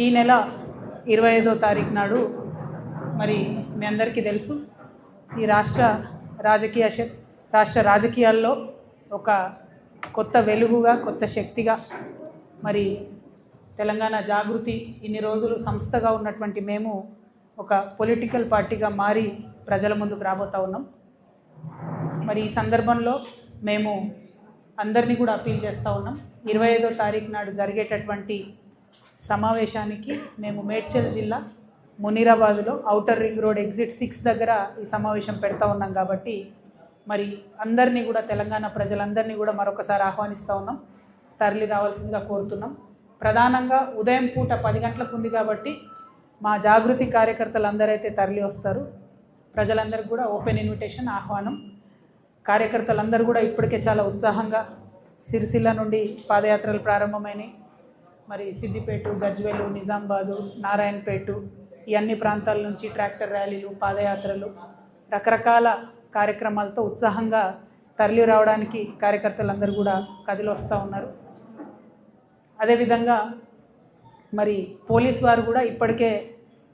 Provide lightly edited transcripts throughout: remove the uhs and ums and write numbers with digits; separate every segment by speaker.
Speaker 1: ఈ నెల 25వ తారీఖు నాడు మరి మీ అందరికీ తెలుసు ఈ రాష్ట్ర రాజకీయాల్లో ఒక కొత్త వెలుగుగా కొత్త శక్తిగా మరి తెలంగాణ జాగృతి ఇన్ని రోజులు సంస్థగా ఉన్నటువంటి మేము ఒక పొలిటికల్ పార్టీగా మారి ప్రజల ముందుకు రాబోతూ ఉన్నాం. మరి ఈ సందర్భంలో మేము అందరినీ కూడా అప్పీల్ చేస్తూ ఉన్నాం. 25వ తారీఖు నాడు జరిగేటటువంటి సమావేశానికి మేము మేడ్చల్ జిల్లా మునీరాబాద్లో ఔటర్ రింగ్ రోడ్ ఎగ్జిట్ 6 దగ్గర ఈ సమావేశం పెడతా ఉన్నాం. కాబట్టి మరి అందరినీ కూడా తెలంగాణ ప్రజలందరినీ కూడా మరొకసారి ఆహ్వానిస్తూ ఉన్నాం, తరలి రావాల్సిందిగా కోరుతున్నాం. ప్రధానంగా ఉదయం పూట 10 గంటలకు ఉంది కాబట్టి మా జాగృతి కార్యకర్తలు అందరైతే తరలి వస్తారు. ప్రజలందరికీ కూడా ఓపెన్ ఇన్విటేషన్, ఆహ్వానం. కార్యకర్తలందరూ కూడా ఇప్పటికే చాలా ఉత్సాహంగా సిరిసిల్ల నుండి పాదయాత్రలు ప్రారంభమైనవి. మరి సిద్దిపేట, గజ్వేలు, నిజామాబాదు, నారాయణపేట ఈ అన్ని ప్రాంతాల నుంచి ట్రాక్టర్ ర్యాలీలు, పాదయాత్రలు, రకరకాల కార్యక్రమాలతో ఉత్సాహంగా తరలి రావడానికి కార్యకర్తలందరూ కూడా కదిలి వస్తూ ఉన్నారు. అదేవిధంగా మరి పోలీస్ వారు కూడా ఇప్పటికే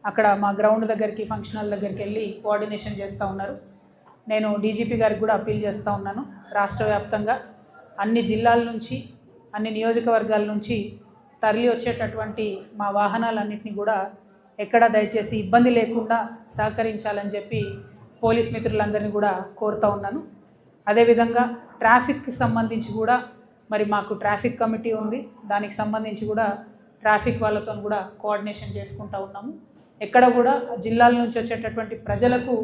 Speaker 1: అక్కడ మా గ్రౌండ్ దగ్గరికి, ఫంక్షన్ హాల్ దగ్గరికి వెళ్ళి కోఆర్డినేషన్ చేస్తూ ఉన్నారు. నేను డీజీపీ గారికి కూడా అప్పీల్ చేస్తూ ఉన్నాను, రాష్ట్ర వ్యాప్తంగా అన్ని జిల్లాల నుంచి, అన్ని నియోజకవర్గాల నుంచి తరలి వచ్చేటటువంటి మా వాహనాలన్నింటినీ కూడా ఎక్కడ దయచేసి ఇబ్బంది లేకుండా సహకరించాలని చెప్పి పోలీస్ మిత్రులందరినీ కూడా కోరుతూ ఉన్నాను. అదేవిధంగా ట్రాఫిక్కి సంబంధించి కూడా మరి మాకు ట్రాఫిక్ కమిటీ ఉంది, దానికి సంబంధించి కూడా ట్రాఫిక్ వాళ్ళతో కూడా కోఆర్డినేషన్ చేసుకుంటూ ఉన్నాము. ఎక్కడ కూడా జిల్లాల నుంచి వచ్చేటటువంటి ప్రజలకు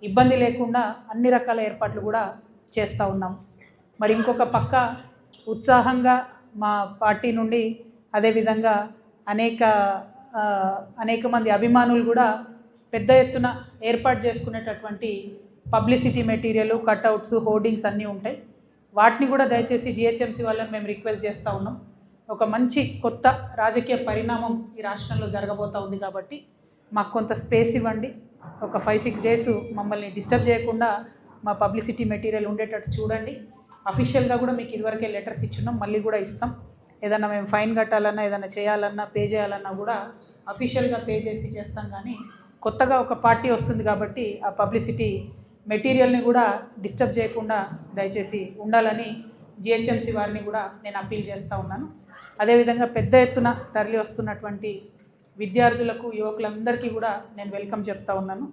Speaker 1: ఇబ్బంది లేకుండా అన్ని రకాల ఏర్పాట్లు కూడా చేస్తూ ఉన్నాము. మరి ఇంకొక పక్క ఉత్సాహంగా మా పార్టీ నుండి అదేవిధంగా అనేక మంది అభిమానులు కూడా పెద్ద ఎత్తున ఏర్పాటు చేసుకునేటటువంటి పబ్లిసిటీ మెటీరియల్, కట్అవుట్స్, హోర్డింగ్స్ అన్నీ ఉంటాయి. వాటిని కూడా దయచేసి జిహెచ్ఎంసీ వాళ్ళని మేము రిక్వెస్ట్ చేస్తూ ఉన్నాం. ఒక మంచి కొత్త రాజకీయ పరిణామం ఈ రాష్ట్రంలో జరగబోతూ ఉంది కాబట్టి మాకు కొంత స్పేస్ ఇవ్వండి. ఒక 5-6 డేస్ మమ్మల్ని డిస్టర్బ్ చేయకుండా మా పబ్లిసిటీ మెటీరియల్ ఉండేటట్టు చూడండి. అఫీషియల్గా కూడా మీకు ఇదివరకే లెటర్స్ ఇచ్చున్నాం, మళ్ళీ కూడా ఇస్తాం. ఏదన్నా మేము ఫైన్ కట్టాలన్నా, ఏదైనా చేయాలన్నా, పే చేయాలన్నా కూడా అఫీషియల్గా పే చేసి చేస్తాం. కానీ కొత్తగా ఒక పార్టీ వస్తుంది కాబట్టి ఆ పబ్లిసిటీ మెటీరియల్ని కూడా డిస్టర్బ్ చేయకుండా దయచేసి ఉండాలని జిహెచ్ఎంసీ వారిని కూడా నేను అప్పీల్ చేస్తూ ఉన్నాను. అదేవిధంగా పెద్ద ఎత్తున తరలి వస్తున్నటువంటి విద్యార్థులకు, యువకులందరికీ కూడా నేను వెల్కమ్ చెప్తా ఉన్నాను.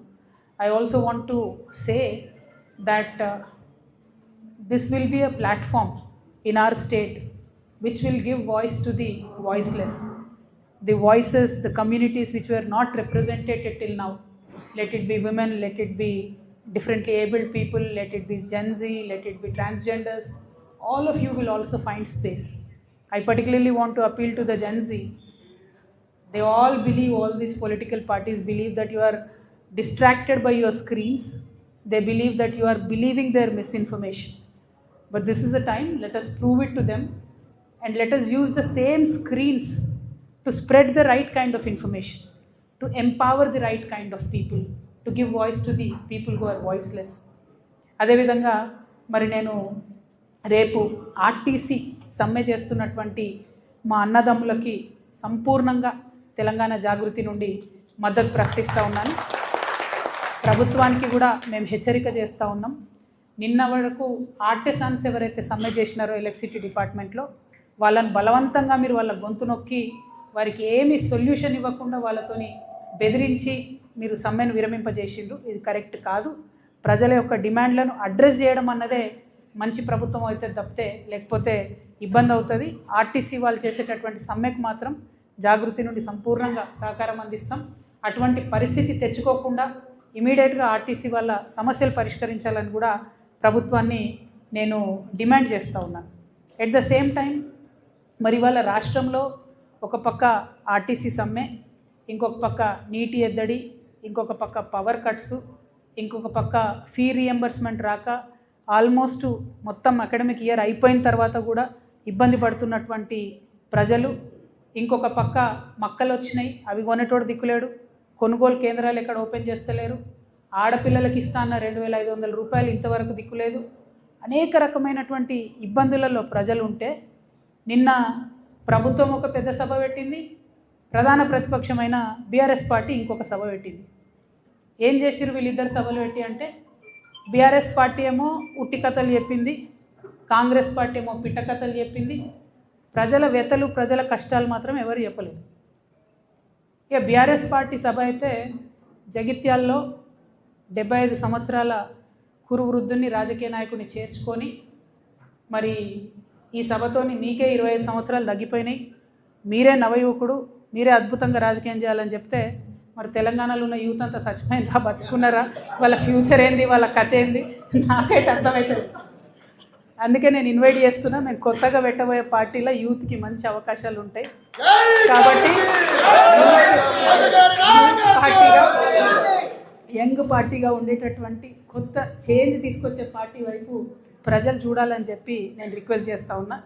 Speaker 1: I also want to say that this will be a platform in our state which will give voice to the voiceless, the voices, the communities which were not represented till now. Let it be women, let it be differently abled people, let it be Gen Z, let it be transgenders. All of you will also find space. I particularly want to appeal to the Gen Z. They all believe, all these political parties believe that you are distracted by your screens. They believe that you are believing their misinformation. But this is a time, let us prove it to them and let us use the same screens to spread the right kind of information, to empower the right kind of people, to give voice to the people who are voiceless. అదేవిధంగా మరి నేను రేపు RTC సమ్మె చేస్తున్నటువంటి మా అన్నదమ్ములకి సంపూర్ణంగా తెలంగాణ జాగృతి నుండి మద్దతు ప్రకటిస్తూ ఉన్నాను. ప్రభుత్వానికి కూడా మేము హెచ్చరిక చేస్తూ ఉన్నాం. నిన్న వరకు ఆర్టిసాన్స్ ఎవరైతే సమ్మె చేసినారో ఎలక్ట్రిసిటీ డిపార్ట్మెంట్లో, వాళ్ళని బలవంతంగా మీరు వాళ్ళ గొంతు నొక్కి వారికి ఏమీ సొల్యూషన్ ఇవ్వకుండా వాళ్ళతోని బెదిరించి మీరు సమ్మెను విరమింపజేసిండ్రు. ఇది కరెక్ట్ కాదు. ప్రజల యొక్క డిమాండ్లను అడ్రస్ చేయడం అన్నదే మంచి ప్రభుత్వం అయితే తప్పితే లేకపోతే ఇబ్బంది అవుతుంది. ఆర్టీసీ వాళ్ళు చేసేటటువంటి సమ్మెకు మాత్రం జాగృతి నుండి సంపూర్ణంగా సహకారం అందిస్తాం. అటువంటి పరిస్థితి తెచ్చుకోకుండా ఇమీడియట్గా ఆర్టీసీ వాళ్ళ సమస్యలు పరిష్కరించాలని కూడా ప్రభుత్వాన్ని నేను డిమాండ్ చేస్తూ ఉన్నాను. ఎట్ ద సేమ్ టైం మరి వాళ్ళ రాష్ట్రంలో ఒక పక్క ఆర్టీసీ సమ్మె, ఇంకొక పక్క నీటి ఎద్దడి, ఇంకొక పక్క పవర్ కట్స్, ఇంకొక పక్క ఫీ రియంబర్స్మెంట్ రాక ఆల్మోస్ట్ మొత్తం అకాడమిక్ ఇయర్ అయిపోయిన తర్వాత కూడా ఇబ్బంది పడుతున్నటువంటి ప్రజలు, ఇంకొక పక్క మక్కలు వచ్చినాయి, అవి కొనేటోడు దిక్కులేడు, కొనుగోలు కేంద్రాలు ఎక్కడ ఓపెన్ చేస్తలేరు, ఆడపిల్లలకి ఇస్తాన్న 2,500 రూపాయలు ఇంతవరకు దిక్కులేదు. అనేక రకమైనటువంటి ఇబ్బందులలో ప్రజలు ఉంటే నిన్న ప్రభుత్వం ఒక పెద్ద సభ పెట్టింది, ప్రధాన ప్రతిపక్షమైన బీఆర్ఎస్ పార్టీ ఇంకొక సభ పెట్టింది. ఏం చేసిరు వీళ్ళిద్దరు సభలు పెట్టి అంటే, బీఆర్ఎస్ పార్టీ ఏమో ఉట్టి కథలు చెప్పింది, కాంగ్రెస్ పార్టీ ఏమో పిట్ట కథలు చెప్పింది. ప్రజల వ్యతలు ప్రజల కష్టాలు మాత్రం ఎవరు చెప్పలేదు. ఇక బీఆర్ఎస్ పార్టీ సభ అయితే జగిత్యాల్లో 75 సంవత్సరాల కురు వృద్ధుని రాజకీయ నాయకుడిని చేర్చుకొని, మరి ఈ సభతోని మీకే 25 సంవత్సరాలు తగ్గిపోయినాయి, మీరే నవయువకుడు, మీరే అద్భుతంగా రాజకీయం చేయాలని చెప్తే, మరి తెలంగాణలో ఉన్న యూత్ అంతా చచ్చిపోయినరా బతుకున్నారా, వాళ్ళ ఫ్యూచర్ ఏంది, వాళ్ళ కథ ఏంది నాకైతే అర్థమవుతుంది. అందుకే నేను ఇన్వైట్ చేస్తున్నా. నేను కొత్తగా పెట్టబోయే పార్టీలో యూత్కి మంచి అవకాశాలు ఉంటాయి కాబట్టి యంగ్ పార్టీగా ఉండేటటువంటి కొత్త చేంజ్ తీసుకొచ్చే పార్టీ వైపు ప్రజలు చూడాలని చెప్పి నేను రిక్వెస్ట్ చేస్తూ ఉన్నా.